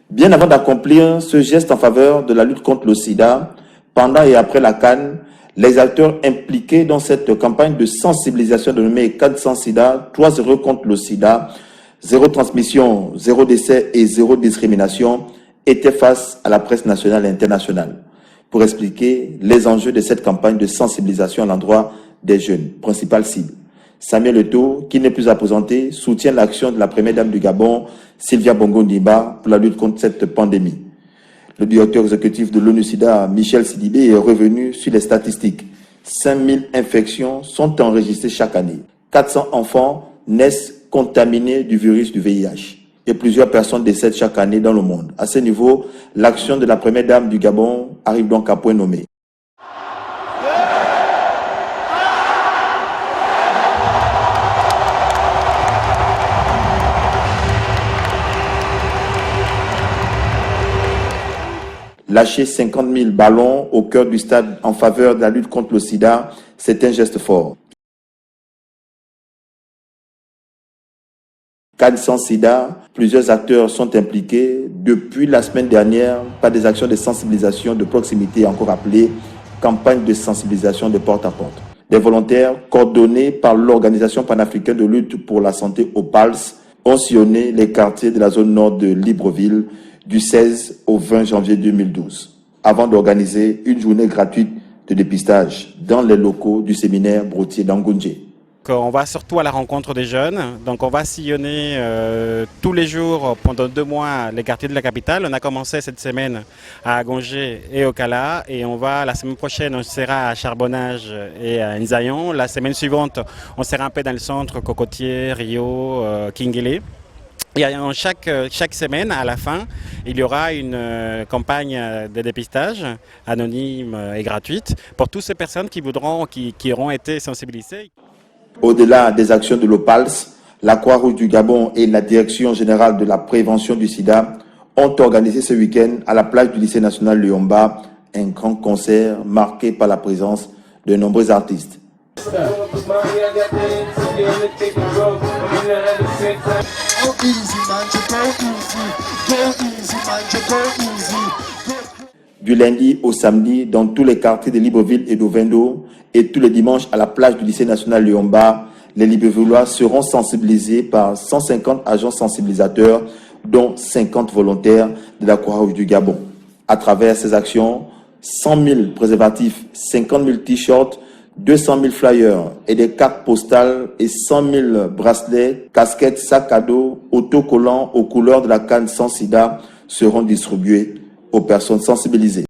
Bien avant d'accomplir ce geste en faveur de la lutte contre le sida, pendant et après la CAN, les acteurs impliqués dans cette campagne de sensibilisation dénommée CAN sans sida, 3-0 contre le sida, 0 transmission, 0 décès et 0 discrimination, étaient face à la presse nationale et internationale pour expliquer les enjeux de cette campagne de sensibilisation à l'endroit des jeunes, principale cible. Samuel Eto'o, qui n'est plus à présenter, soutient l'action de la première dame du Gabon, Sylvia Bongo Ndimba, pour la lutte contre cette pandémie. Le directeur exécutif de l'ONU-SIDA, Michel Sidibé, est revenu sur les statistiques. 5000 infections sont enregistrées chaque année. 400 enfants naissent contaminés du virus du VIH. Et plusieurs personnes décèdent chaque année dans le monde. À ce niveau, l'action de la première dame du Gabon arrive donc à point nommé. Lâcher 50 000 ballons au cœur du stade en faveur de la lutte contre le sida, c'est un geste fort. CAN sans sida, plusieurs acteurs sont impliqués depuis la semaine dernière par des actions de sensibilisation de proximité, encore appelées campagne de sensibilisation de porte à porte. Des volontaires coordonnés par l'Organisation panafricaine de lutte pour la santé OPALS ont sillonné les quartiers de la zone nord de Libreville du 16 au 20 janvier 2012, avant d'organiser une journée gratuite de dépistage dans les locaux du séminaire Brotier d'Angoundjé. On va surtout à la rencontre des jeunes, donc on va sillonner tous les jours pendant 2 mois les quartiers de la capitale. On a commencé cette semaine à Agongé et au Kala et la semaine prochaine on sera à Charbonnage et à Nzayon. La semaine suivante on sera un peu dans le centre, Cocotier, Rio, Kingélé. Et chaque semaine, à la fin, il y aura une campagne de dépistage anonyme et gratuite pour toutes ces personnes qui auront été sensibilisées. Au-delà des actions de l'OPALS, la Croix-Rouge du Gabon et la Direction générale de la prévention du sida ont organisé ce week-end à la plage du lycée national Luyomba un grand concert marqué par la présence de nombreux artistes. Du lundi au samedi, dans tous les quartiers de Libreville et d'Ovendo, et tous les dimanches à la plage du lycée national Luyomba, les Librevilleois seront sensibilisés par 150 agents sensibilisateurs, dont 50 volontaires de la Croix-Rouge du Gabon. À travers ces actions, 100 000 préservatifs, 50 000 t-shirts, 200 000 flyers et des cartes postales et 100 000 bracelets, casquettes, sacs à dos, autocollants aux couleurs de la CAN sans sida seront distribués aux personnes sensibilisées.